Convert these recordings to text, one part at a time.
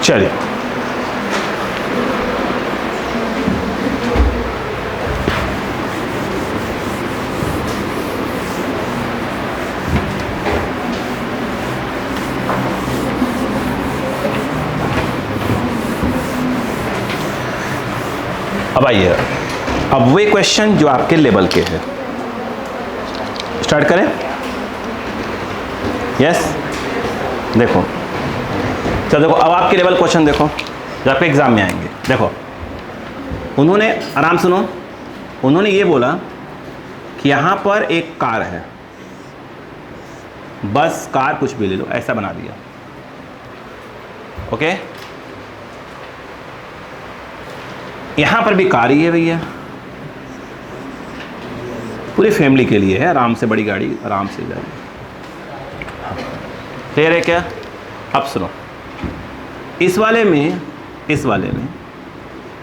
चलिए अब आइए, अब वे क्वेश्चन जो आपके लेवल के हैं, स्टार्ट करें। यस देखो, चलो देखो, अब आपके लेवल क्वेश्चन देखो जो आपके एग्जाम में आएंगे। देखो, उन्होंने, आराम सुनो, उन्होंने ये बोला कि यहां पर एक कार है, बस कार कुछ भी ले लो, ऐसा बना दिया। ओके, यहां पर भी कार ही है भैया, पूरी फैमिली के लिए है, आराम से बड़ी गाड़ी आराम से जाएगी। क्लियर है क्या? अब सुनो, इस वाले में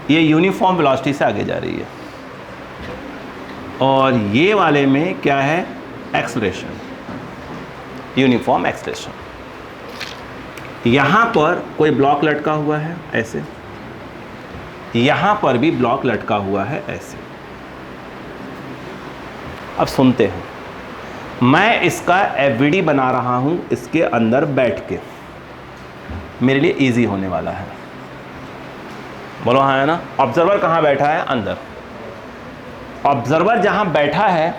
ये यूनिफॉर्म वेलोसिटी से आगे जा रही है, और ये वाले में क्या है? Acceleration, uniform acceleration. यहां पर कोई ब्लॉक लटका हुआ है ऐसे, यहां पर भी ब्लॉक लटका हुआ है ऐसे। अब सुनते हैं, मैं इसका एफवीडी बना रहा हूं इसके अंदर बैठ के, मेरे लिए इजी होने वाला है। बोलो हाँ है ना? ऑब्जर्वर कहां बैठा है? अंदर। ऑब्जर्वर जहां बैठा है,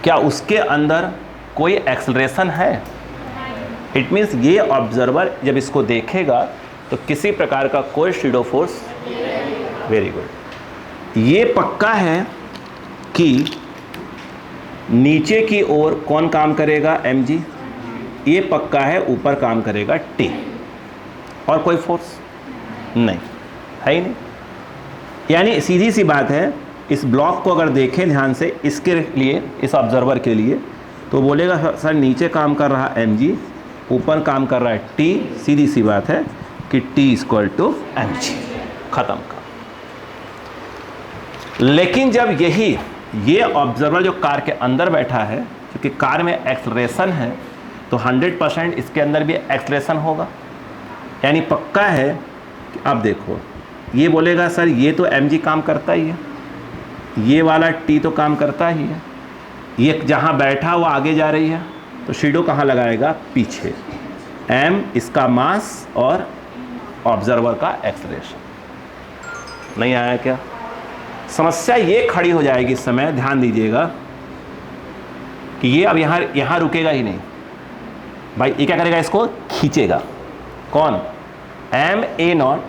क्या उसके अंदर कोई एक्सेलरेशन है? इट मीन्स ये ऑब्जर्वर जब इसको देखेगा तो किसी प्रकार का कोई शैडो फोर्स, वेरी गुड। ये पक्का है कि नीचे की ओर कौन काम करेगा? mg। ये पक्का है ऊपर काम करेगा t, और कोई फोर्स नहीं है ही नहीं। यानी सीधी सी बात है, इस ब्लॉक को अगर देखें ध्यान से, इसके लिए, इस ऑब्जर्वर के लिए, तो बोलेगा सर नीचे काम कर रहा mg, ऊपर काम कर रहा है t। सीधी सी बात है कि t = mg, खत्म का। लेकिन जब ये ऑब्जर्वर जो कार के अंदर बैठा है, क्योंकि कार में एक्सेलरेशन है, तो 100% इसके अंदर भी एक्सेलरेशन होगा। यानी पक्का है कि अब देखो, ये बोलेगा सर ये तो mg काम करता ही है, ये वाला t तो काम करता ही है, ये जहाँ बैठा वो आगे जा रही है, तो शैडो कहाँ लगाएगा? पीछे। m इसका मास और ऑब्जर्वर का एक्सेलरेशन। नहीं आया क्या? समस्या ये खड़ी हो जाएगी इस समय, ध्यान दीजिएगा कि ये अब यहाँ रुकेगा ही नहीं भाई। ये क्या करेगा? इसको खींचेगा। कौन? ma0।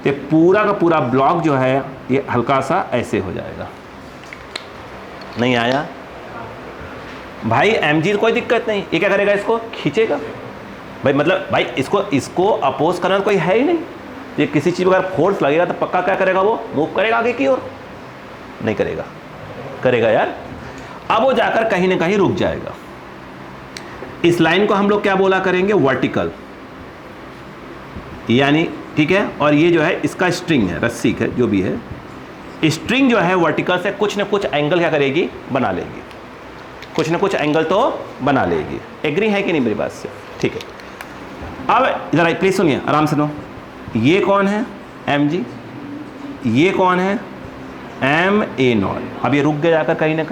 ये पूरा का पूरा ब्लॉक जो है ये हल्का सा ऐसे हो जाएगा। नहीं आया भाई? mg कोई दिक्कत नहीं, ये क्या करेगा? इसको खींचेगा भाई। मतलब भाई इसको अपोज करना कोई है ही नहीं। ये किसी चीज़ पर अगर फोर्स लगेगा तो पक्का क्या करेगा? वो मूव करेगा आगे की ओर। नहीं करेगा? करेगा यार। अब वो जाकर कहीं ना कहीं रुक जाएगा। इस लाइन को हम लोग क्या बोला करेंगे? वर्टिकल, यानी ठीक है। और ये जो है इसका स्ट्रिंग है, रस्सी है जो भी है, स्ट्रिंग जो है वर्टिकल से कुछ ना कुछ एंगल क्या करेगी? बना लेगी। कुछ ना कुछ एंगल तो बना लेगी। एग्री है कि नहीं मेरी बात से? ठीक है। अब जरा प्लीज सुनिए, आराम से नो। ये कौन है? mg। ये कौन है? ma0। अब ये रुक गया जाकर कहीं ना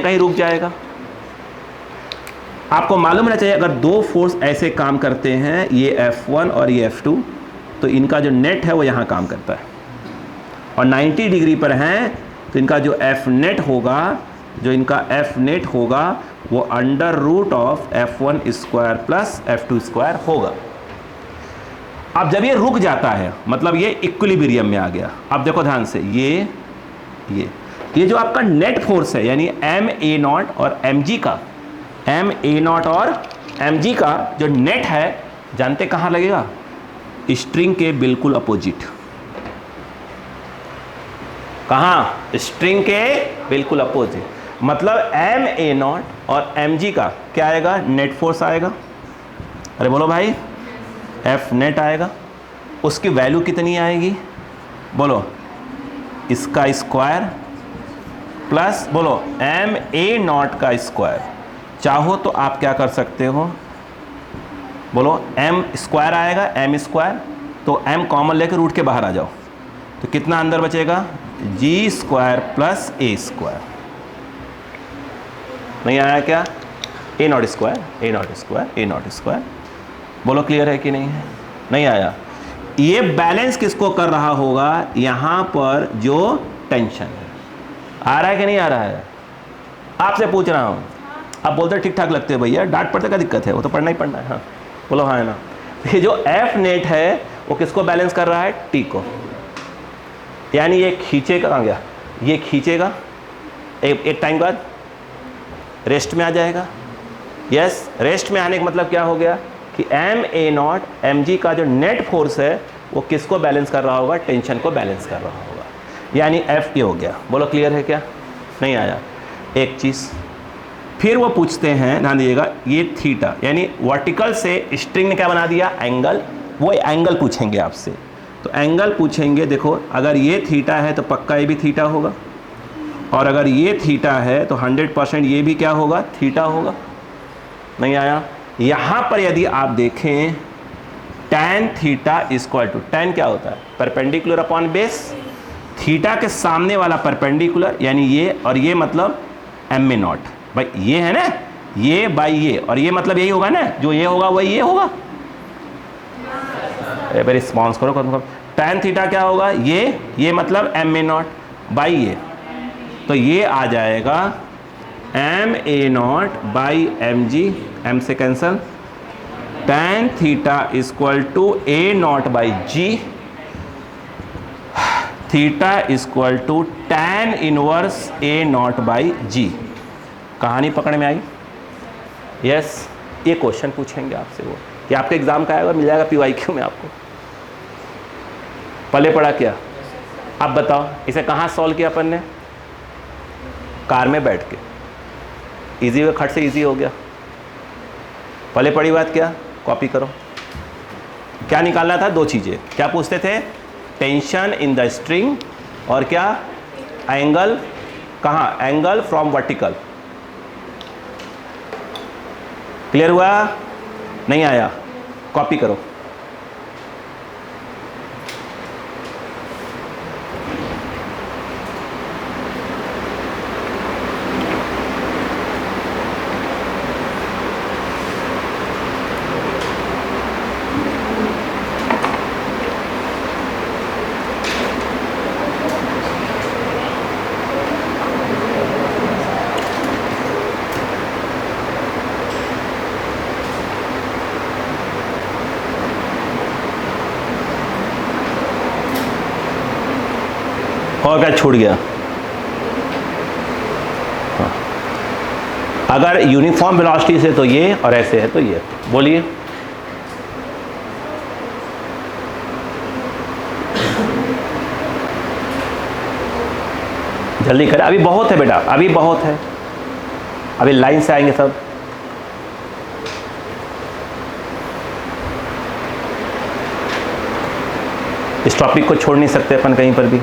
कहीं रुक जाएगा। आपको मालूम रहना चाहिए, अगर दो फोर्स ऐसे काम करते हैं, ये F1 और ये F2, तो इनका जो नेट है वो यहाँ काम करता है, और 90 डिग्री पर हैं, तो इनका जो F नेट होगा वो √of F1² प्लस F2² होगा। अब जब ये रुक जाता है, मतलब ये इक्विलिब्रियम में आ गया। अब देखो ध्यान से, ये जो आपका नेट फोर्स है, यानी ma0 और mg का जो नेट है, जानते कहाँ लगेगा? स्ट्रिंग के बिल्कुल अपोजिट। कहाँ? स्ट्रिंग के बिल्कुल अपोजिट। मतलब ma0 और mg का क्या आएगा? नेट फोर्स आएगा। अरे बोलो भाई, F नेट आएगा। उसकी वैल्यू कितनी आएगी? बोलो, इसका स्क्वायर प्लस बोलो ma0 का स्क्वायर। चाहो तो आप क्या कर सकते हो? बोलो एम स्क्वायर आएगा, एम स्क्वायर, तो एम कॉमन लेकर रूट के बाहर आ जाओ, तो कितना अंदर बचेगा, g square plus a square. नहीं आया क्या, a not square, a not square, a not square. बोलो क्लियर है कि नहीं है, नहीं आया। ये बैलेंस किसको कर रहा होगा, यहां पर जो टेंशन है। आ रहा है कि नहीं आ रहा है, आपसे पूछ रहा हूं। आप बोलते ठीक ठाक लगते हैं भैया, डांट पड़ते क्या दिक्कत है, वो तो पढ़ना ही पढ़ना है। हाँ बोलो हाँ है ना। ये जो एफ नेट है वो किसको बैलेंस कर रहा है, टी को। यानी ये खींचेगा, कहाँ गया, ये खींचेगा, एक टाइम बाद रेस्ट में आ जाएगा। यस, रेस्ट में आने का मतलब क्या हो गया कि एम ए नॉट एम जी का जो नेट फोर्स है वो किसको बैलेंस कर रहा होगा, टेंशन को बैलेंस कर रहा होगा। यानी एफ ये हो गया। बोलो क्लियर है क्या, नहीं आया। एक चीज़ फिर वो पूछते हैं, ध्यान दीजिएगा, ये थीटा यानी वर्टिकल से स्ट्रिंग ने क्या बना दिया, एंगल। वो एंगल पूछेंगे आपसे, तो एंगल पूछेंगे। देखो अगर ये थीटा है तो पक्का ये भी थीटा होगा, और अगर ये थीटा है तो 100% ये भी क्या होगा, थीटा होगा। नहीं आया। यहाँ पर यदि आप देखें tan theta equal to, tan क्या होता है, परपेंडिकुलर अपॉन बेस, थीटा के सामने वाला परपेंडिकुलर यानी ये, और ये मतलब एम ए नॉट, भाई ये है ना, ये बाई ये, और ये मतलब यही होगा ना, जो ये होगा वही ये होगा। रिस्पॉन्स करो कम। tan थीटा क्या होगा, ये मतलब एम ए नॉट बाई ये, तो ये आ जाएगा M A not by M g, M से cancel, tan theta equal to a not by g, theta equal to tan inverse a not by g. कहानी पकड़ में आई। यस, ये क्वेश्चन पूछेंगे आपसे, वो कि आपके एग्जाम का आएगा, मिल जाएगा PYQ में आपको। पले पड़ा क्या, आप बताओ, इसे कहाँ सॉल्व किया अपन ने, कार में बैठ के, इजी खट से इजी हो गया। पले पड़ी बात क्या, कॉपी करो। क्या निकालना था, दो चीज़ें। क्या पूछते थे, टेंशन इन द स्ट्रिंग, और क्या, एंगल कहाँ, एंगल फ्रॉम वर्टिकल। क्लियर हुआ, नहीं आया, कॉपी करो। और क्या छूट गया, हाँ। अगर यूनिफॉर्म वेलोसिटी से तो ये, और ऐसे है तो ये। बोलिए, जल्दी करें, अभी बहुत है बेटा, अभी बहुत है, अभी लाइन से आएंगे सब। इस टॉपिक को छोड़ नहीं सकते अपन कहीं पर भी।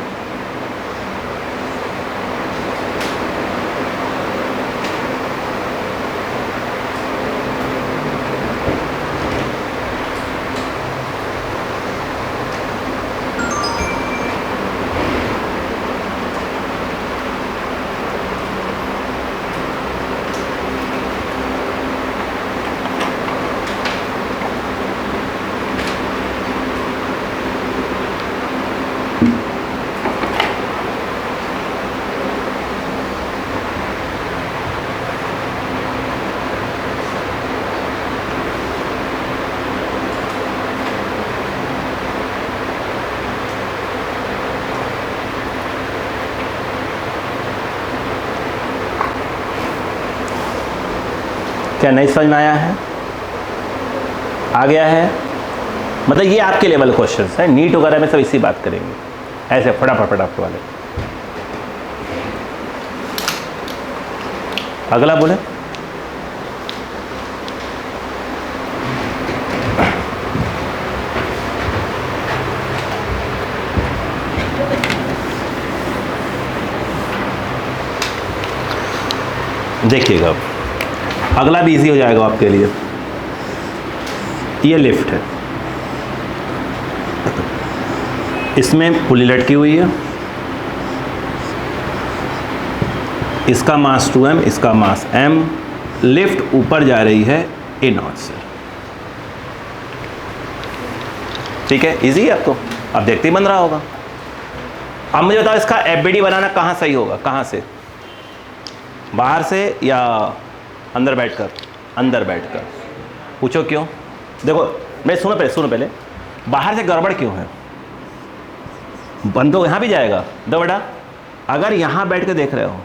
क्या नहीं समझ में आया है, आ गया है, मतलब ये आपके लेवल क्वेश्चंस हैं, नीट वगैरह में सब इसी बात करेंगे, ऐसे फटाफट फटाफट वाले। अगला बोले, देखिएगा अगला भी इजी हो जाएगा आपके लिए। ये लिफ्ट है, इसमें पुली लटकी हुई है, इसका मास 2m, इसका मास m, लिफ्ट ऊपर जा रही है A0 से। ठीक है, इजी है। आपको अब देखते ही बन रहा होगा। अब मुझे बताओ इसका FBD बनाना कहाँ सही होगा, कहाँ से, बाहर से या अंदर बैठकर? अंदर बैठकर। पूछो क्यों? देखो मैं सुनो पहले बाहर से गड़बड़ क्यों है? बंदो यहाँ भी जाएगा। दो बेटा, अगर यहाँ बैठ के देख रहे हो,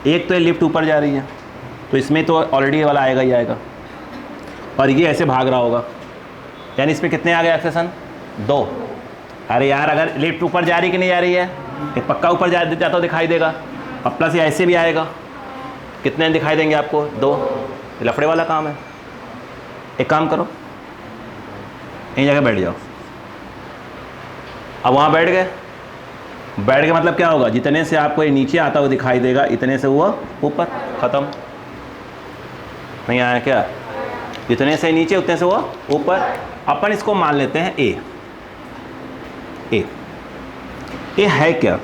एक तो ये लिफ्ट ऊपर जा रही है तो इसमें तो ऑलरेडी ये वाला आएगा ही आएगा, और ये ऐसे भाग रहा होगा, यानी इसमें कितने आ गए एक्सेशन? 2। अरे यार, अगर लिफ्ट ऊपर जा रही कि नहीं जा रही है? ये पक्का ऊपर जाता हो दिखाई देगा, अब प्लस ये ऐसे भी आएगा, कितने दिखाई देंगे आपको? 2। लफड़े वाला काम है। एक काम करो, यहीं जगह बैठ जाओ। अब वहाँ बैठ गए मतलब क्या होगा? जितने से आपको ये नीचे आता हुआ दिखाई देगा, इतने से वो ऊपर, खत्म। नहीं आया क्या? जितने से नीचे उतने से वो ऊपर। अपन इसको मान लेते हैं ए है क्या?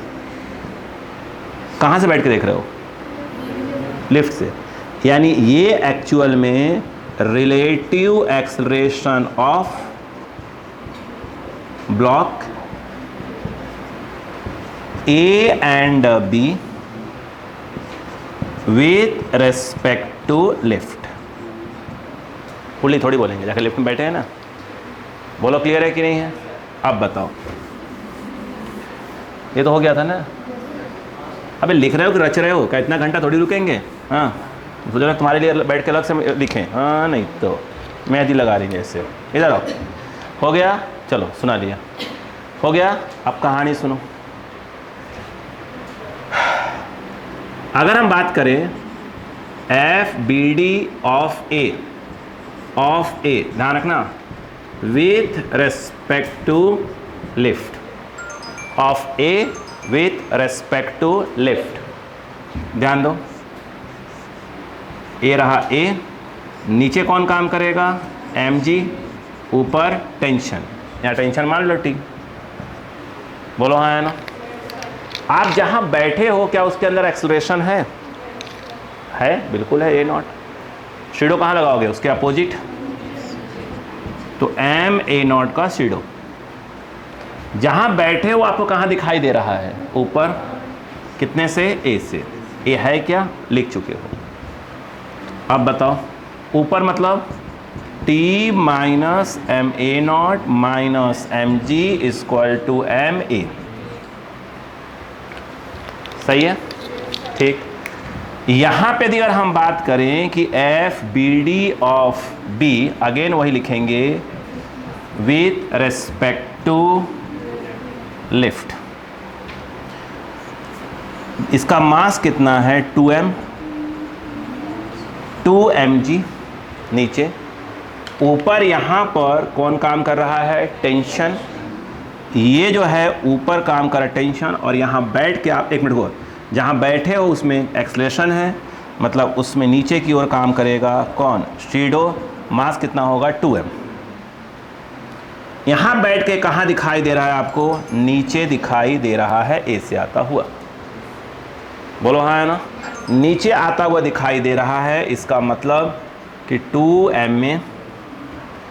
कहाँ से बैठ के देख रहे हो? लिफ्ट से। यानी ये एक्चुअल में relative acceleration of block A and B with respect to lift। पुली थोड़ी बोलेंगे, जाकर लिफ्ट में बैठे हैं ना। बोलो क्लियर है कि नहीं है? अब बताओ, ये तो हो गया था ना। अबे लिख रहे हो कि रच रहे हो? क्या इतना घंटा थोड़ी रुकेंगे? हाँ, सोच रहे तुम्हारे लिए बैठ के अलग से लिखें? हाँ नहीं तो मेहंदी लगा रही है इससे। इधर आओ। हो गया? चलो सुना दिया, हो गया। अब कहानी सुनो। अगर हम बात करें FBD ऑफ A, ध्यान रखना, with respect to lift, of A with respect to lift. ध्यान दो, A रहा A, नीचे कौन काम करेगा? mg, ऊपर टेंशन, या टेंशन मान लो T। बोलो हाँ है ना? आप जहां बैठे हो क्या उसके अंदर एक्सेलरेशन है? बिल्कुल है, A0। शेडो कहाँ लगाओगे? उसके अपोजिट। तो m A0 का शेडो जहां बैठे हो आपको कहाँ दिखाई दे रहा है? ऊपर। कितने से? A से। A है क्या? लिख चुके हो। अब बताओ, ऊपर मतलब T minus m A0 minus mg equal to m A। सही है? ठीक। यहां पे अगर हम बात करें कि FBD ऑफ B, अगेन वही लिखेंगे, विथ रेस्पेक्ट टू लिफ्ट। इसका मास कितना है? 2m, 2mg नीचे। ऊपर यहां पर कौन काम कर रहा है? टेंशन। ये जो है ऊपर काम कर रहा है टेंशन, और यहाँ बैठ के आप, एक मिनट को, जहाँ बैठे हो उसमें एक्सलेशन है, मतलब उसमें नीचे की ओर काम करेगा कौन? शेडो। मास कितना होगा? 2m। यहाँ बैठ के कहाँ दिखाई दे रहा है आपको? नीचे दिखाई दे रहा है, A से आता हुआ। बोलो हाँ है ना? नीचे आता हुआ दिखाई दे रहा है, इसका मतलब कि 2m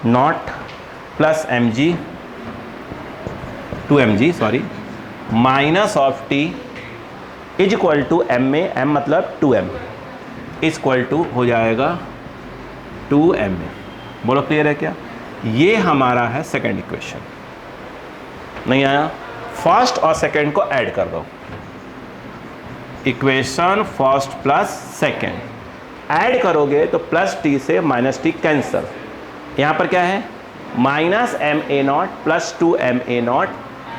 naught plus mg, 2mg sorry, minus of T is equal to m में, m मतलब 2m इज इक्वल टू हो जाएगा 2m। बोलो क्लियर है क्या? ये हमारा है सेकंड इक्वेशन। नहीं आया? फर्स्ट और सेकंड को ऐड कर दो। Equation first plus second add करोगे तो प्लस T से माइनस T कैंसल। यहाँ पर क्या है? Minus m A0 plus 2m A0,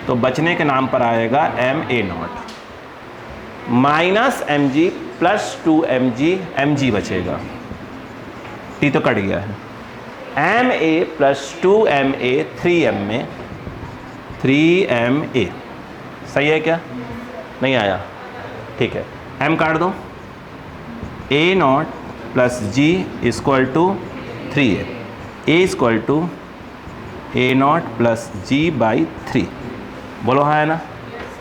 तो बचने के नाम पर आएगा m A0 minus mg plus 2mg, mg बचेगा, T तो कट गया है। ma प्लस 2ma 3m में 3ma। सही है क्या? नहीं आया? ठीक है, m काट दो। A0 plus g equal to 3a। A equal to a naught plus ji by 3। बोलो हाँ है ना।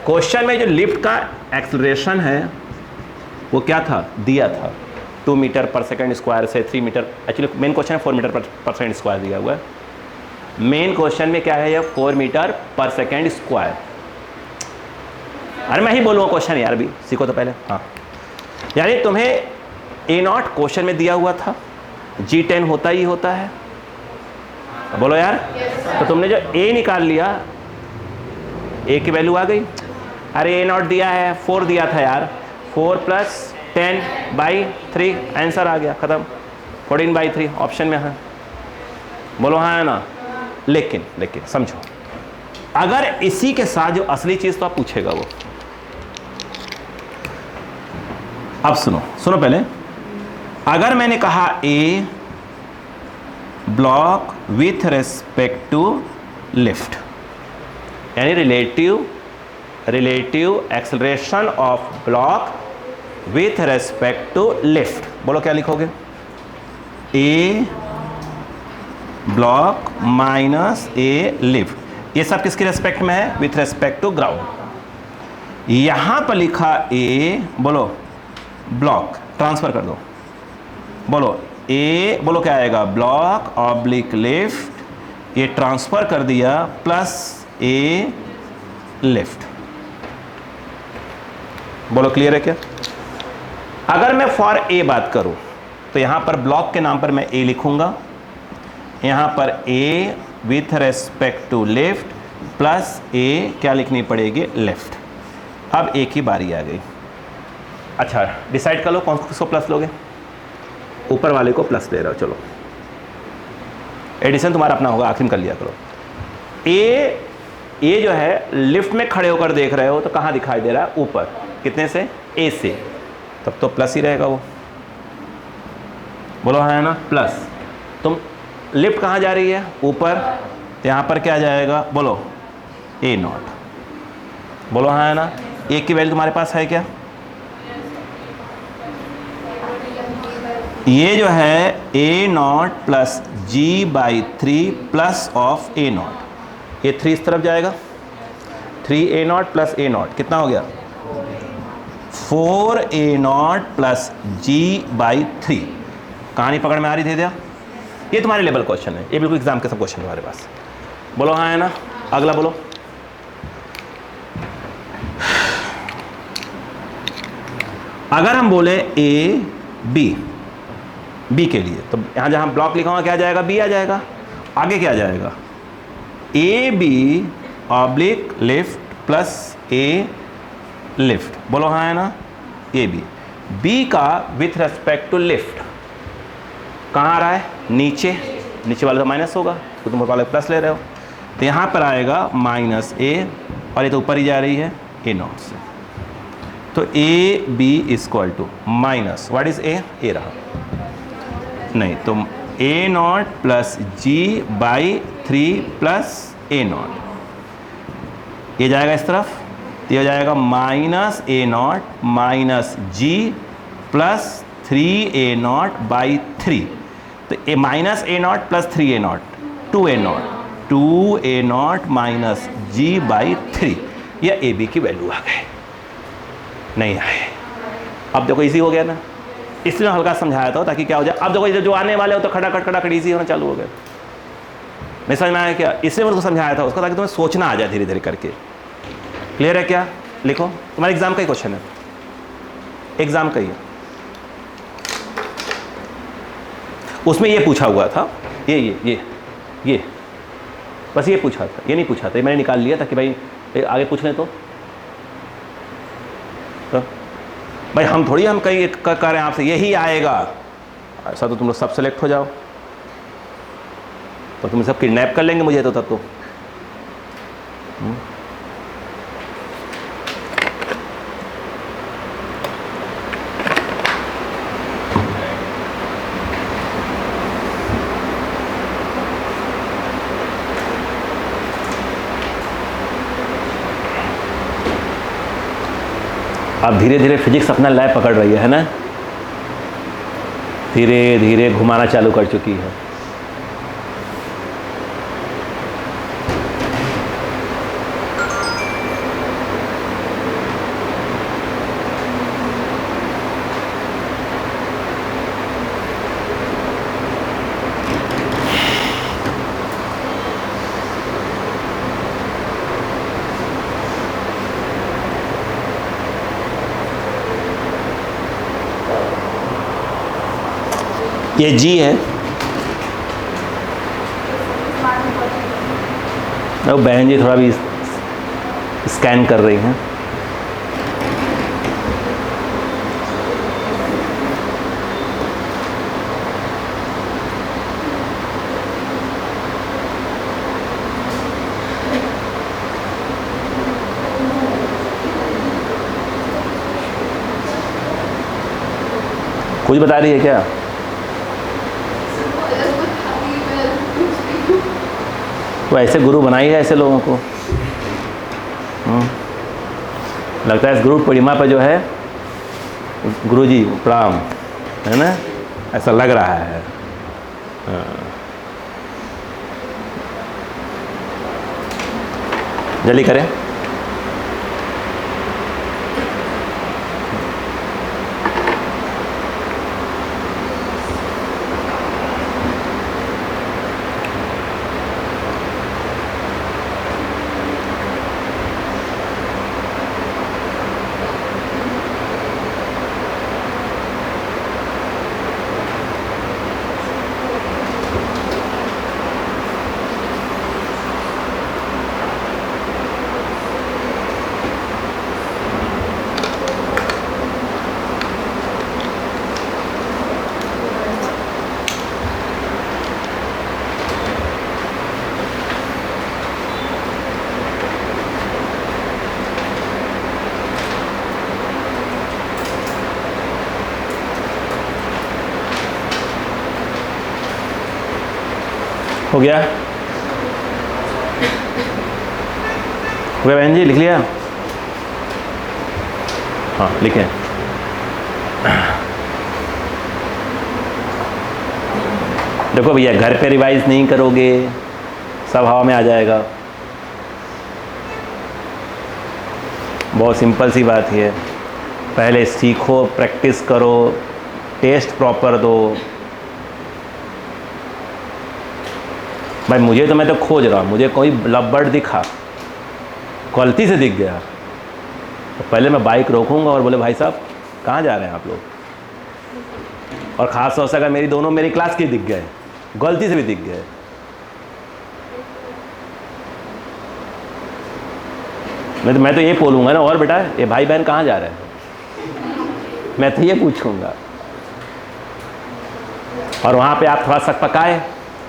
क्वेश्चन में जो लिफ्ट का एक्सेलरेशन है वो क्या था, दिया था 2 मीटर पर सेकंड स्क्वायर से 3 मीटर, एक्चुअली मेन क्वेश्चन है 4 मीटर पर सेकंड स्क्वायर दिया हुआ है। मेन क्वेश्चन में क्या है, ये 4 मीटर पर सेकंड स्क्वायर। अरे मैं ही बोलूँगा क्वेश्चन यार, भी सीखो तो पहले। हाँ, यानी तुम्हें ए नॉट क्वेश्चन में दिया हुआ था, G10 होता ही होता है। बोलो यार, तो तुमने जो ए निकाल लिया, ए की वैल्यू आ गई। अरे ए नॉट दिया है 4 दिया था यार, 4 + 10/3 आंसर आ गया, खत्म। 14/3 ऑप्शन में है। बोलो हाँ है ना। लेकिन समझो, अगर इसी के साथ जो असली चीज तो आप पूछेगा वो, अब सुनो पहले। अगर मैंने कहा a block with respect to lift, यानी relative acceleration of block with respect to lift, बोलो क्या लिखोगे, a block minus a lift. ये सब किसके रेस्पेक्ट में है, विथ रेस्पेक्ट टू ग्राउंड। यहां पर लिखा ए, बोलो ब्लॉक, ट्रांसफर कर दो, बोलो ए, बोलो क्या आएगा, ब्लॉक ऑब्लिक लिफ्ट, ये ट्रांसफर कर दिया, प्लस ए लिफ्ट। बोलो क्लियर है क्या। अगर मैं फॉर ए बात करूं तो यहां पर ब्लॉक के नाम पर मैं ए लिखूंगा, यहां पर a with respect to lift plus a क्या लिखनी पड़ेगी, लेफ्ट। अब ए की बारी आ गई। अच्छा, डिसाइड कर लो कौन किसको प्लस लोगे। ऊपर वाले को प्लस दे रहे हो, चलो एडिशन तुम्हारा अपना होगा, आखिर में कर लिया करो। ए जो है लिफ्ट में खड़े होकर देख रहे हो तो कहाँ दिखाई दे रहा है, ऊपर। कितने से, ए से, तब तो प्लस ही रहेगा वो। बोलो हाँ है ना, प्लस। तुम लिफ्ट कहाँ जा रही है, ऊपर, तो यहाँ पर क्या जाएगा, बोलो ए नॉट। बोलो हाँ है ना। ए की वैल्यू तुम्हारे पास है क्या, ये जो है A naught plus ji by 3 plus of A naught, ये 3 इस तरफ जाएगा, 3a not plus A not कितना हो गया, 4a not plus ji by 3। कहानी पकड़ में आ रही थी क्या। ये तुम्हारे लेवल क्वेश्चन है, ये बिल्कुल एग्जाम के सब क्वेश्चन हमारे पास। बोलो हाँ है ना। अगला बोलो, अगर हम बोले ए बी के लिए, तो यहां जहां ब्लॉक लिखा हुआ क्या जाएगा, बी आ जाएगा। आगे क्या जाएगा, A B oblique lift plus A lift. बोलो हाँ है ना। ए बी का विथ रेस्पेक्ट टू लिफ्ट कहाँ आ रहा है, नीचे वाला तो माइनस होगा, तो तुम वाले प्लस ले रहे हो, तो यहाँ पर आएगा माइनस ए, और ये तो ऊपर ही जा रही है ए नॉट से, तो A B equal to minus what is A रहा, नहीं तो A naught plus ji by 3 plus A naught, ये जाएगा इस तरफ, तो ये हो जाएगा minus A naught minus G plus 3a naught by 3, तो A minus A naught plus 3a naught 2a naught minus G by 3, यह ए बी की वैल्यू आ गए, नहीं आए। अब देखो इजी हो गया ना, इसलिए हल्का समझाया था ताकि क्या हो जाए। अब देखो जो आने वाले हो तो खटाखट इजी होना चालू हो गया। नहीं समझ में आया क्या, इसलिए मैं उसको समझाया था उसको, ताकि तुम्हें सोचना आ जाए धीरे धीरे करके। क्लियर है क्या। लिखो, तुम्हारे एग्जाम का ही क्वेश्चन है, एग्जाम का ही है, उसमें ये पूछा हुआ था, ये बस ये पूछा था, ये नहीं पूछा था, मैंने निकाल लिया ताकि भाई आगे पूछ लें तो भाई हम थोड़ी हम कहीं कर रहे हैं आपसे यही आएगा, ऐसा तो तुम लोग सब सेलेक्ट हो जाओ तो तुम सब किडनैप कर लेंगे मुझे तो तब तो। अब धीरे धीरे फिजिक्स अपना लय पकड़ रही है ना, धीरे धीरे घुमाना चालू कर चुकी है। ये जी है। तो बहन जी थोड़ा भी स्कैन कर रही हैं। कुछ बता रही है क्या? तो ऐसे गुरु बनाई है ऐसे लोगों को। लगता है इस गुरु पूर्णिमा पर जो है गुरु जी प्रणाम, है ना, ऐसा लग रहा है। जल्दी करें। हो गया? हो गया बहन जी, लिख लिया? हाँ लिखें। देखो भैया, घर पे रिवाइज नहीं करोगे सब हवा में आ जाएगा। बहुत सिंपल सी बात है। पहले सीखो, प्रैक्टिस करो, टेस्ट प्रॉपर दो। भाई मुझे तो, मैं तो खोज रहा हूँ, मुझे कोई लवबर्ड दिखा, गलती से दिख गया तो पहले मैं बाइक रोकूंगा और बोले भाई साहब कहाँ जा रहे हैं आप लोग। और ख़ास तौर से अगर मेरी क्लास के दिख गए, गलती से भी दिख गए, मैं तो ये बोलूँगा ना, और बेटा ये भाई बहन कहाँ जा रहे हैं, मैं तो ये पूछूंगा। और वहाँ पे आप थोड़ा सा पकाए,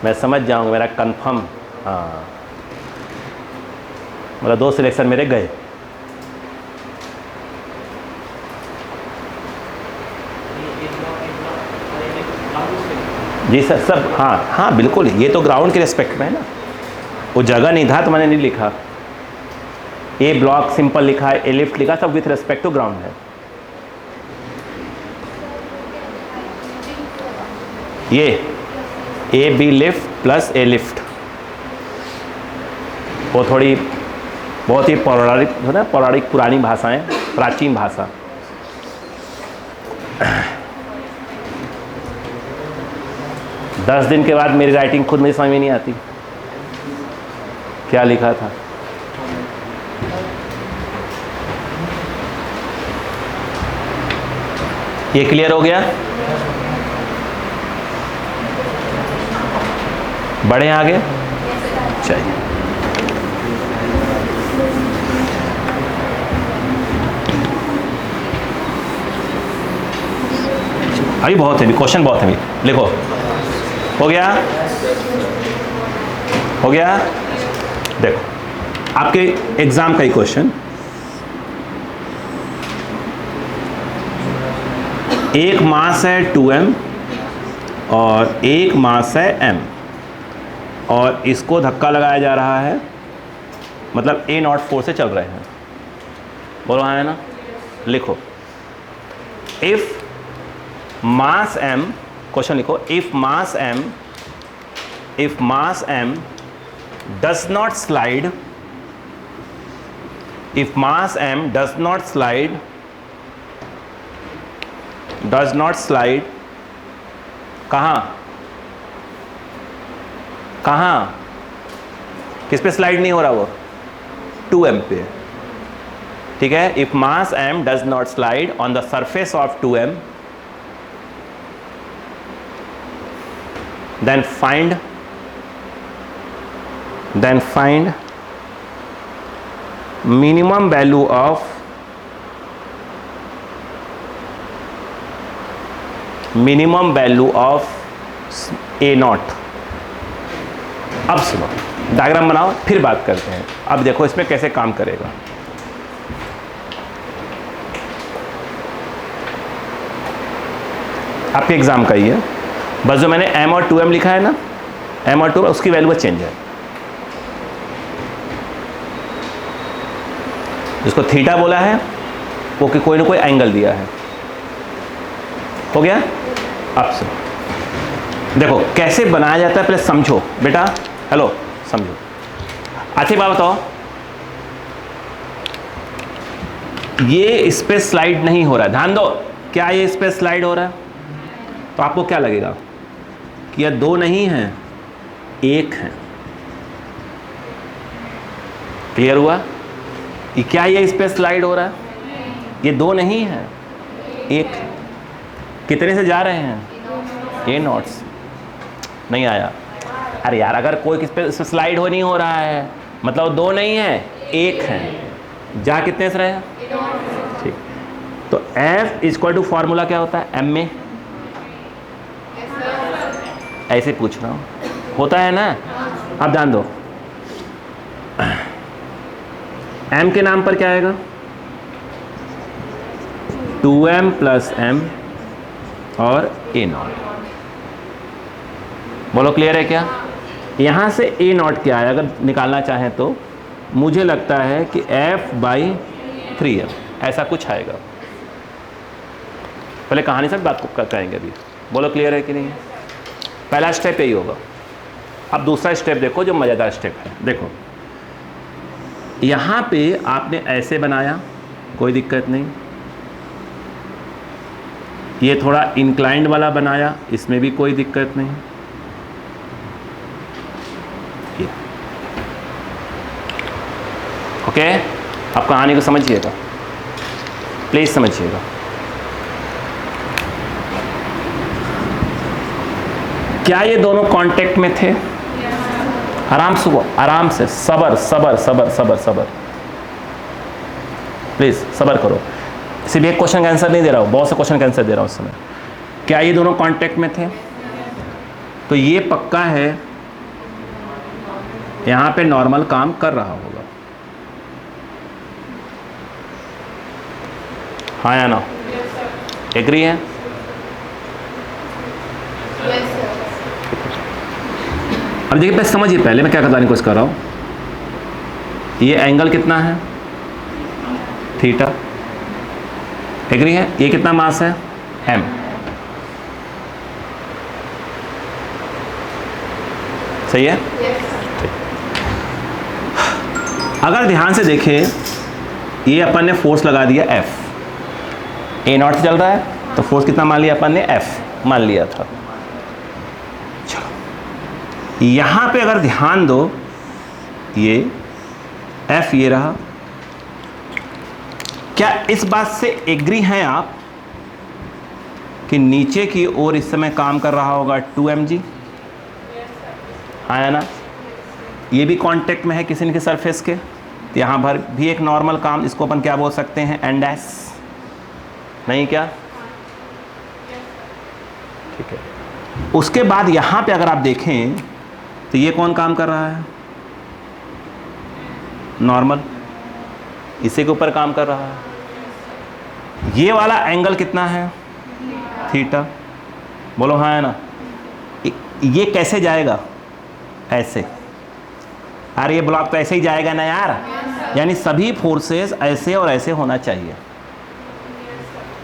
मैं समझ जाऊंगा मेरा कंफर्म। हाँ, मतलब 2 सिलेक्शन मेरे गए। जी सर, सब हाँ हाँ बिल्कुल, ये तो ग्राउंड के रिस्पेक्ट में है ना, वो जगह नहीं था तो मैंने नहीं लिखा। ए ब्लॉक सिंपल लिखा है, ए लिफ्ट लिखा, सब विथ रिस्पेक्ट टू ग्राउंड है। ये A B lift plus A lift, वो थोड़ी बहुत ही पौराणिक है ना, पौराणिक पुरानी भाषाएं, प्राचीन भाषा। दस दिन के बाद मेरी राइटिंग खुद मुझे समझ में नहीं आती क्या लिखा था। ये क्लियर हो गया? बढ़े आगे, चाहिए। अभी बहुत है, क्वेश्चन बहुत है, लिखो। हो गया? हो गया? देखो आपके एग्जाम का ही क्वेश्चन, एक मास है 2m और एक मास है m, और इसको धक्का लगाया जा रहा है, मतलब A04 से चल रहे हैं। बोलो हाँ है ना? लिखो, इफ मास m, क्वेश्चन लिखो, if mass m does not slide, if mass m does not slide कहाँ किस पे स्लाइड नहीं हो रहा, वो 2m पे, ठीक है। If mass m does not slide on the surface of 2m, then find minimum value of A not. अब सुनो, डायग्राम बनाओ, फिर बात करते हैं। अब देखो इसमें कैसे काम करेगा। आपके एग्जाम का ही है, बस जो मैंने m और 2m लिखा है ना, m और 2 उसकी वैल्यू चेंज है। जिसको थीटा बोला है वो कि कोई ना कोई एंगल दिया है। हो गया? अब सुनो, देखो कैसे बनाया जाता है, पहले समझो बेटा। हेलो, समझो। अच्छी बात बताओ, ये इस पे स्लाइड नहीं हो रहा है, ध्यान दो। क्या ये इस पे स्लाइड हो रहा है? तो आपको क्या लगेगा कि यह दो नहीं है, एक है। क्लियर हुआ? ये क्या ये इस पे स्लाइड हो रहा है? ये दो नहीं है, एक है। कितने से जा रहे हैं? ए नॉट्स। नहीं आया? अरे यार, अगर कोई किस पे स्लाइड हो नहीं हो रहा है मतलब दो नहीं है, एक है। जा कितने से रहे हैं? ठीक। तो F इक्वल टू फॉर्मूला क्या होता है M में? ऐसे पूछ रहा हूँ, होता है ना? अब ध्यान दो, M के नाम पर क्या आएगा? 2m प्लस m और A नॉट। बोलो क्लियर है क्या? यहाँ से A नॉट क्या है अगर निकालना चाहें तो मुझे लगता है कि F/3m ऐसा कुछ आएगा। पहले कहानी से बात करेंगे अभी। बोलो क्लियर है कि नहीं? पहला स्टेप यही होगा। अब दूसरा स्टेप देखो जो मज़ेदार स्टेप है। देखो यहाँ पे आपने ऐसे बनाया, कोई दिक्कत नहीं। ये थोड़ा इंक्लाइंड वाला बनाया, इसमें भी कोई दिक्कत नहीं। ओके, आप कहानी को समझिएगा, प्लीज समझिएगा। क्या ये दोनों कांटेक्ट में थे? आराम से, वो आराम से, सबर सबर सबर सबर सबर, प्लीज सबर करो। सिर्फ एक क्वेश्चन का आंसर नहीं दे रहा हूँ, बहुत से क्वेश्चन का आंसर दे रहा हूँ उस समय। क्या ये दोनों कांटेक्ट में थे? तो ये पक्का है यहाँ पे नॉर्मल काम कर रहा होगा। हाँ या ना? एग्री है? अब देखिए, पहले समझिए, पहले मैं क्या बताने की कोशिश कर रहा हूँ। ये एंगल कितना है? थीटा। एग्री है? ये कितना मास है? m। सही है? अगर ध्यान से देखें, ये अपन ने फोर्स लगा दिया F, A नॉट चल रहा है तो फोर्स कितना मान लिया अपन ने? F मान लिया था। चलो यहाँ पे अगर ध्यान दो, ये F ये रहा। क्या इस बात से एग्री हैं आप कि नीचे की ओर इस समय काम कर रहा होगा 2mg? हाँ या ना? ये भी कांटेक्ट में है किसी न किसी सरफेस के, तो यहाँ पर भी एक नॉर्मल काम, इसको अपन क्या बोल सकते हैं? n dash. नहीं क्या? ठीक है। उसके बाद यहाँ पे अगर आप देखें तो ये कौन काम कर रहा है? नॉर्मल, इसी के ऊपर काम कर रहा है। ये वाला एंगल कितना है? थीटा। बोलो हाँ है ना? ये कैसे जाएगा? ऐसे। अरे ये ब्लॉक तो ऐसे ही जाएगा ना यार, यानी सभी फोर्सेस ऐसे और ऐसे होना चाहिए।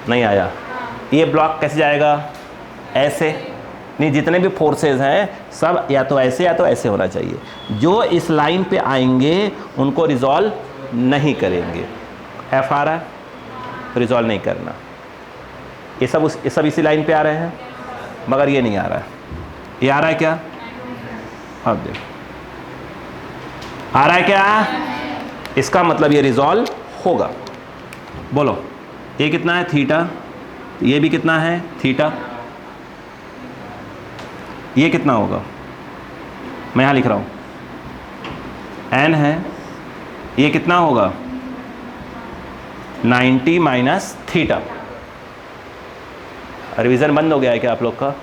नहीं आया? ये ब्लॉक कैसे जाएगा? ऐसे। नहीं, जितने भी फोर्सेस हैं सब या तो ऐसे होना चाहिए। जो इस लाइन पे आएंगे उनको रिजॉल्व नहीं करेंगे। F आ रहा है, रिजॉल्व नहीं करना। ये सब इसी लाइन पे आ रहे हैं, मगर ये नहीं आ रहा है। ये आ रहा है क्या? अब देखो, आ रहा है क्या? इसका मतलब ये रिजॉल्व होगा। बोलो, ये कितना है? थीटा। ये भी कितना है? थीटा। ये कितना होगा, मैं यहाँ लिख रहा हूँ n है, ये कितना होगा 90 माइनस थीटा। रिवीजन बंद हो गया है क्या आप लोग का?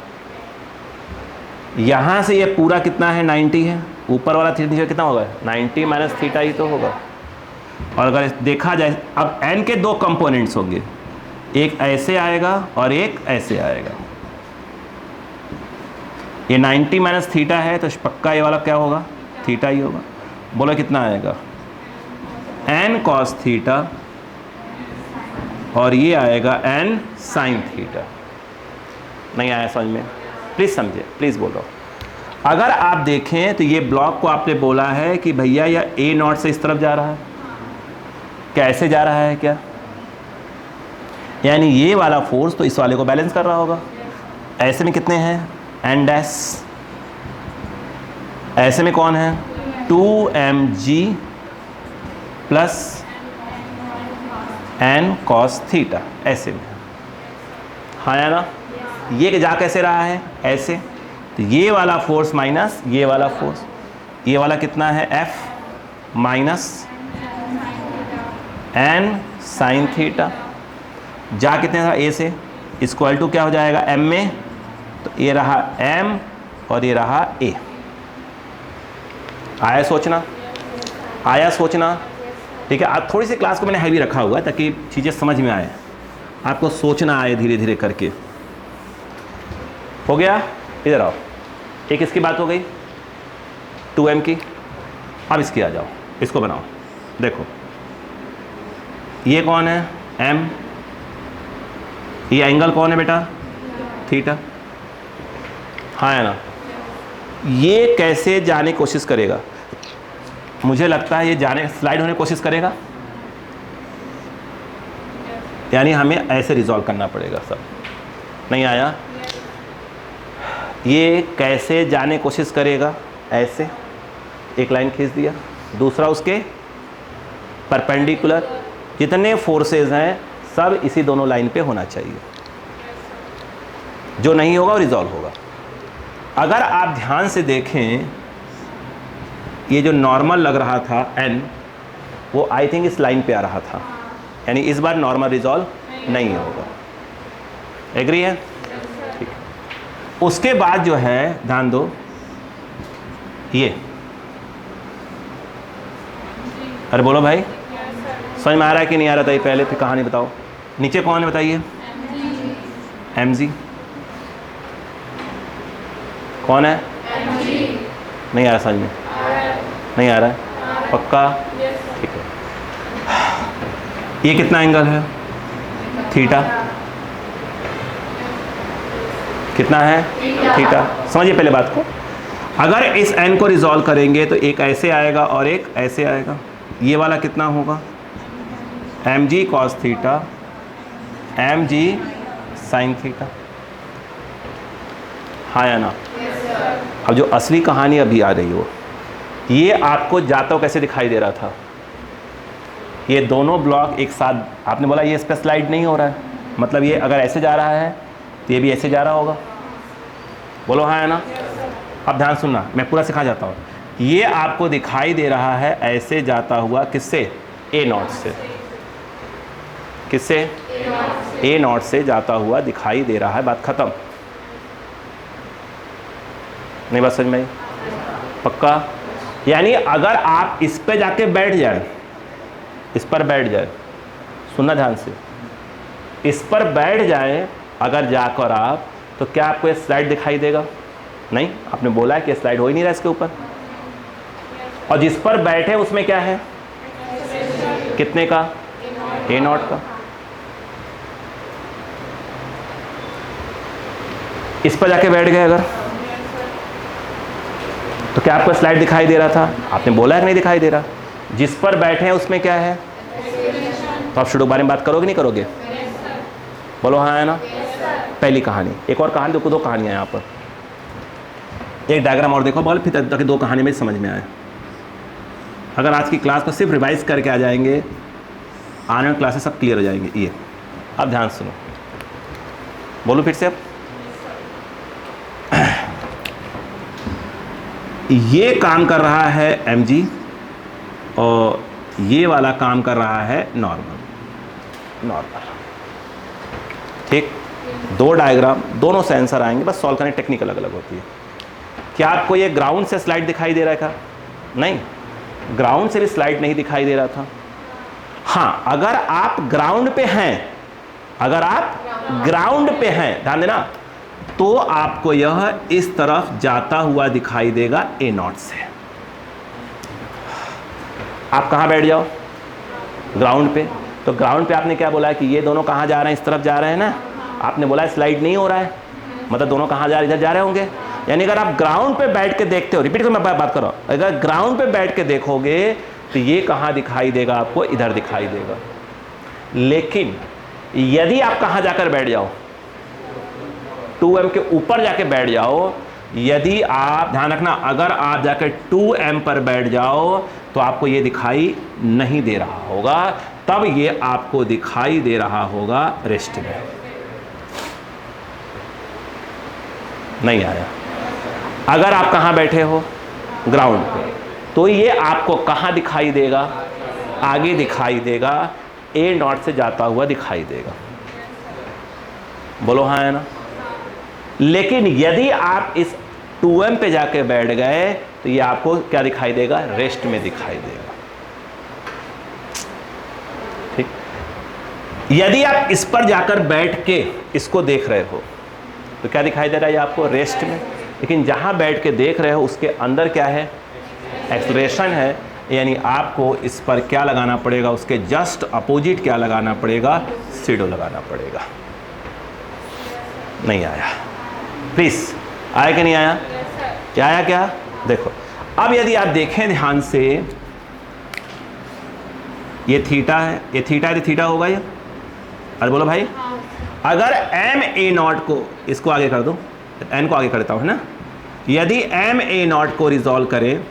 यहाँ से ये पूरा कितना है 90 है, ऊपर वाला थीटा कितना होगा 90 माइनस थीटा ही तो होगा। और अगर देखा जाए अब n के दो कंपोनेंट्स होंगे, एक ऐसे आएगा और एक ऐसे आएगा। ये 90 माइनस थीटा है तो पक्का ये वाला क्या होगा थीटा ही होगा। बोलो कितना आएगा n cos थीटा और ये आएगा n sin थीटा। नहीं आया समझ में? प्लीज़ समझे, प्लीज़ बोल रहा हूँ। अगर आप देखें तो ये ब्लॉक को आपने बोला है कि भैया यह a नॉट से इस तरफ जा रहा है, क्या ऐसे जा रहा है क्या? यानी ये वाला फोर्स तो इस वाले को बैलेंस कर रहा होगा। ऐसे में कितने हैं n डैश, ऐसे में कौन है 2mg plus n cos theta, ऐसे में। हाँ या ना? ये जा कैसे रहा है ऐसे, तो ये वाला फोर्स माइनस ये वाला फोर्स, ये वाला कितना है F minus n sin theta, जा कितने था A से, इक्वल टू क्या हो जाएगा M में, तो ये रहा M और ये रहा A। आया सोचना, आया सोचना? ठीक है, आप थोड़ी सी क्लास को मैंने हैवी रखा हुआ है ताकि चीज़ें समझ में आए, आपको सोचना आए धीरे धीरे करके। हो गया? इधर आओ, एक इसकी बात हो गई 2m की। अब इसकी आ जाओ, इसको बनाओ। देखो ये कौन है m, ये एंगल कौन है बेटा थीटा। हाँ है ना? ये कैसे जाने की कोशिश करेगा? मुझे लगता है ये जाने स्लाइड होने की कोशिश करेगा, यानी हमें ऐसे रिजॉल्व करना पड़ेगा सब। नहीं आया? ये कैसे जाने की कोशिश करेगा? ऐसे एक लाइन खींच दिया, दूसरा उसके परपेंडिकुलर। जितने फोर्सेस हैं सब इसी दोनों लाइन पे होना चाहिए, जो नहीं होगा वो रिजॉल्व होगा। अगर आप ध्यान से देखें, ये जो नॉर्मल लग रहा था n, वो आई थिंक इस लाइन पे आ रहा था, यानी इस बार नॉर्मल रिजॉल्व नहीं होगा। एग्री है? ठीक। उसके बाद जो है ध्यान दो, ये अरे बोलो भाई, समझ में आ रहा है कि नहीं आ रहा था? ये पहले फिर कहानी बताओ। नीचे कौन है बताइए? mg। कौन है? नहीं आ रहा समझ में? नहीं आ रहा है? पक्का? ठीक है। ये कितना एंगल है थीटा? कितना है थीटा? समझिए पहले बात को। अगर इस n को रिजॉल्व करेंगे तो एक ऐसे आएगा और एक ऐसे आएगा। ये वाला कितना होगा mg cos theta mg sin theta. हाँ या ना? अब जो असली कहानी अभी आ रही हो, ये आपको जाता हुआ कैसे दिखाई दे रहा था? ये दोनों ब्लॉक एक साथ, आपने बोला ये इस पर स्लाइड नहीं हो रहा है, मतलब ये अगर ऐसे जा रहा है तो ये भी ऐसे जा रहा होगा। बोलो हाँ या ना? अब ध्यान सुनना, मैं पूरा सिखा जाता हूँ। ये आपको दिखाई दे रहा है ऐसे जाता हुआ, किससे? A नॉट से। किससे? A नॉट से जाता हुआ दिखाई दे रहा है। बात खत्म? नहीं बात समझ में आई? पक्का? यानी अगर आप इस पे जाके बैठ जाए, इस पर बैठ जाए, सुनना ध्यान से, इस पर बैठ जाए अगर जाकर आप, तो क्या आपको ये स्लाइड दिखाई देगा? नहीं, आपने बोला है कि स्लाइड हो ही नहीं रहा इसके ऊपर। और जिस पर बैठे उसमें क्या है? कितने का? A नॉट का। इस पर जाके बैठ गए अगर, तो क्या आपको स्लाइड दिखाई दे रहा था? आपने बोला है कि नहीं दिखाई दे रहा? जिस पर बैठे हैं उसमें क्या है? तो आप शुरू बारे में बात करोगे नहीं करोगे? बोलो हाँ है ना? पहली कहानी। एक और कहानी, दो कहानियाँ यहाँ पर, एक डायग्राम और देखो बोल, फिर ताकि दो कहानी में समझ में आए। अगर आज की क्लास को सिर्फ रिवाइज करके आ जाएंगे, आने वाली क्लासेस सब क्लियर हो जाएंगे। ये अब ध्यान सुनो, बोलो फिर से। अब ये काम कर रहा है mg और ये वाला काम कर रहा है नॉर्मल। ठीक, दो डायग्राम, दोनों से आंसर आएंगे, बस सॉल्व करने टेक्निक अलग अलग होती है। क्या आपको ये ग्राउंड से स्लाइड दिखाई दे रहा था? नहीं, ग्राउंड से भी स्लाइड नहीं दिखाई दे रहा था। हाँ, अगर आप ग्राउंड पे हैं, अगर आप ग्राउंड पे हैं, ध्यान देना, तो आपको यह इस तरफ जाता हुआ दिखाई देगा ए नॉट से। आप कहां बैठ जाओ? ग्राउंड पे। तो ग्राउंड पे आपने क्या बोला है कि ये दोनों कहां जा रहे हैं? इस तरफ जा रहे हैं ना। आपने बोला स्लाइड नहीं हो रहा है, मतलब दोनों कहां जा रहे? इधर जा रहे होंगे। यानी अगर आप ग्राउंड पे बैठ के देखते हो, रिपीट कर मैं बात कर रहा हूं, अगर ग्राउंड पे बैठ के देखोगे तो ये कहां दिखाई देगा आपको? इधर दिखाई देगा। लेकिन यदि आप कहां जाकर बैठ जाओ? 2m के ऊपर जाके बैठ जाओ। यदि आप, ध्यान रखना, अगर आप जाकर 2m पर बैठ जाओ तो आपको ये दिखाई नहीं दे रहा होगा, तब ये आपको दिखाई दे रहा होगा रेस्ट में। नहीं आया? अगर आप कहां बैठे हो? ग्राउंड पे, तो ये आपको कहां दिखाई देगा? आगे दिखाई देगा, ए नॉट से जाता हुआ दिखाई देगा। बोलो हाँ है ना? लेकिन यदि आप इस 2m पे जाके बैठ गए तो ये आपको क्या दिखाई देगा? रेस्ट में दिखाई देगा। ठीक, यदि आप इस पर जाकर बैठ के इसको देख रहे हो तो क्या दिखाई दे रहा है? ये आपको रेस्ट में। लेकिन जहां बैठ के देख रहे हो उसके अंदर क्या है? एक्सेलरेशन है। यानी आपको इस पर क्या लगाना पड़ेगा? उसके जस्ट अपोजिट क्या लगाना पड़ेगा? सीडो लगाना पड़ेगा। नहीं आया? प्लीज, आया कि नहीं आया? क्या आया? क्या देखो, अब यदि आप देखें ध्यान से, ये थीटा है, ये थीटा है, तो थीटा होगा ये। अरे बोलो भाई, अगर एम ए नॉट को, इसको आगे कर दो, एन को आगे करता हूं, है ना। यदि एम ए नॉट को रिजॉल्व करें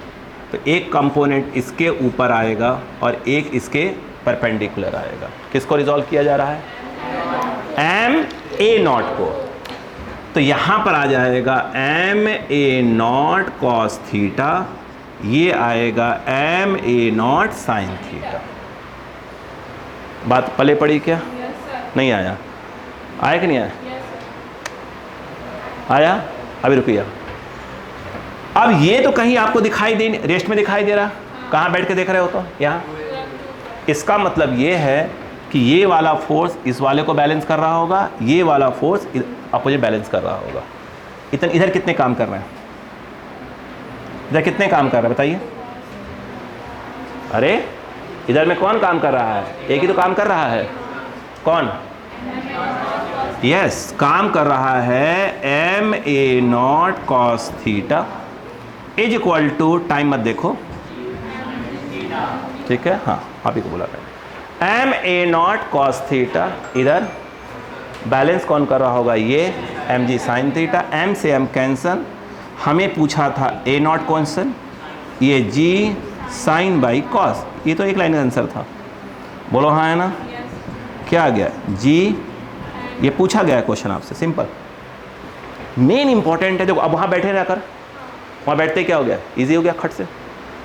तो एक कंपोनेंट इसके ऊपर आएगा और एक इसके परपेंडिकुलर आएगा। किसको रिजॉल्व किया जा रहा है? एम ए नॉट को। तो यहां पर आ जाएगा M A naught cos theta, ये आएगा एम ए नॉट साइन थीटा। बात पले पड़ी क्या? नहीं आया? आया कि नहीं आया? आया? अभी रुकिए। अब ये तो कहीं आपको दिखाई दे, रेस्ट में दिखाई दे रहा, कहाँ बैठ के देख रहे हो? तो यहाँ। इसका मतलब ये है कि ये वाला फोर्स इस वाले को बैलेंस कर रहा होगा, ये वाला फोर्स अपोजिट बैलेंस कर रहा होगा। इधर कितने काम कर रहे हैं? इधर कितने काम कर रहे हैं बताइए? अरे इधर में कौन काम कर रहा है? एक ही तो काम कर रहा है। कौन? यस, काम कर रहा है m A naught cos theta is equal to, time मत देखो, ठीक है, हाँ आप ही को बोला था, एम ए नॉट कॉस थीटा। इधर बैलेंस कौन कर रहा होगा? ये m g sine theta. M से एम कैंसल, हमें पूछा था ए नॉट क्वेश्चन, ये जी साइन बाई कॉस, ये तो एक लाइन का आंसर था। बोलो हाँ है ना? क्या आ गया? जी, ये पूछा गया क्वेश्चन आपसे, सिंपल। मेन इंपॉर्टेंट है, देखो अब वहाँ बैठे रहकर, वहाँ बैठते ही क्या हो गया? इजी हो गया खट से।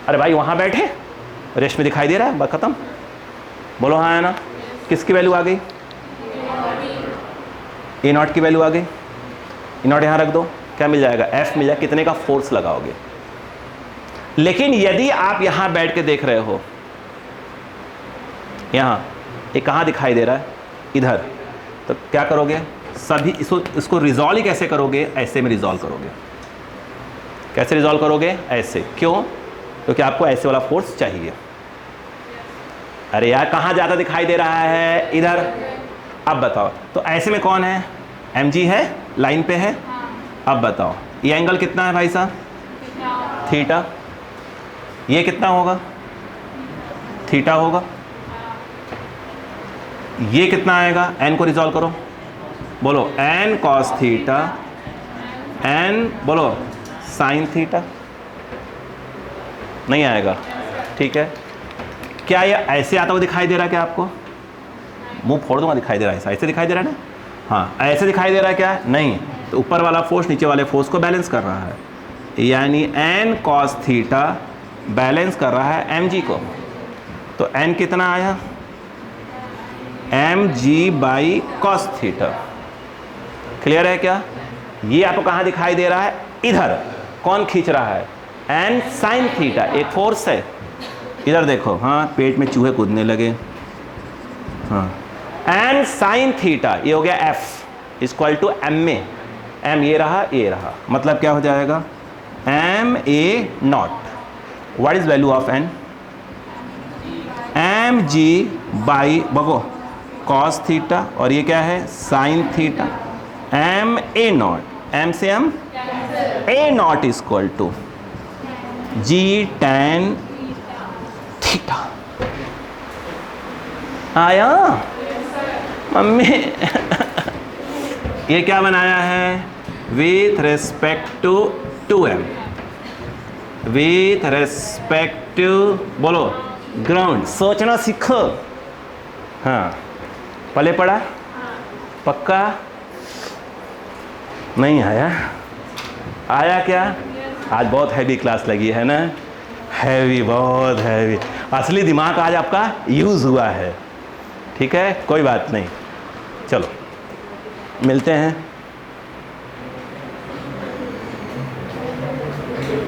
अरे भाई वहाँ बैठे, रेस्ट में दिखाई दे रहा है, बस खत्म। बोलो हाँ है ना? किसकी वैल्यू आ गई? ए नॉट की वैल्यू आ गई। ए नॉट यहाँ रख दो, क्या मिल जाएगा? एफ मिल जाएगा। कितने का फोर्स लगाओगे? लेकिन यदि आप यहाँ बैठ के देख रहे हो, यहाँ ये कहाँ दिखाई दे रहा है? इधर। तो क्या करोगे? सभी इसको रिजॉल्व ही कैसे करोगे? ऐसे में रिजॉल्व करोगे। कैसे रिजॉल्व करोगे? ऐसे। क्यों? क्योंकि आपको ऐसे वाला फोर्स चाहिए। अरे यार कहाँ ज़्यादा दिखाई दे रहा है? इधर। अब बताओ, तो ऐसे में कौन है? एम जी है, लाइन पे है। अब बताओ ये एंगल कितना है भाई साहब? थीटा। ये कितना होगा? थीटा होगा। ये कितना आएगा? एन को रिजॉल्व करो, बोलो एन कॉस थीटा, एन बोलो साइन थीटा। नहीं आएगा? ठीक है। क्या ये ऐसे आता हुआ दिखाई दे रहा है क्या आपको? मुंह फोड़ दूंगा, दिखाई दे रहा है ऐसे दिखाई दे रहा है ना? हाँ ऐसे दिखाई दे रहा है क्या? नहीं। तो ऊपर वाला फोर्स नीचे वाले फोर्स को बैलेंस कर रहा है। यानी एन कॉस थीटा बैलेंस कर रहा है एम जी को। तो एन कितना आया, m ji by cos theta. Clear है क्या? ये आपको कहाँ दिखाई दे रहा है, इधर। कौन खींच रहा है, एन साइन थीटा, एक फोर्स है। इधर देखो, हाँ पेट में चूहे कूदने लगे। हाँ एन साइन थीटा, ये हो गया एफ इक्वल टू एम में, एम ये रहा ये रहा, मतलब क्या हो जाएगा, M A naught. What is value of N, M ji by बगो कॉस थीटा, और ये क्या है साइन थीटा, एम ए नॉट, एम से M, A naught equal to G tan theta. आया मम्मी? ये क्या बनाया है, with respect to 2m, with respect to बोलो ग्राउंड। सोचना सीखो। हाँ पले पड़ा, पक्का नहीं आया? आया क्या? आज बहुत हैवी क्लास लगी है ना, हैवी, बहुत हैवी। असली दिमाग आज आपका यूज़ हुआ है। ठीक है, कोई बात नहीं, चलो मिलते हैं।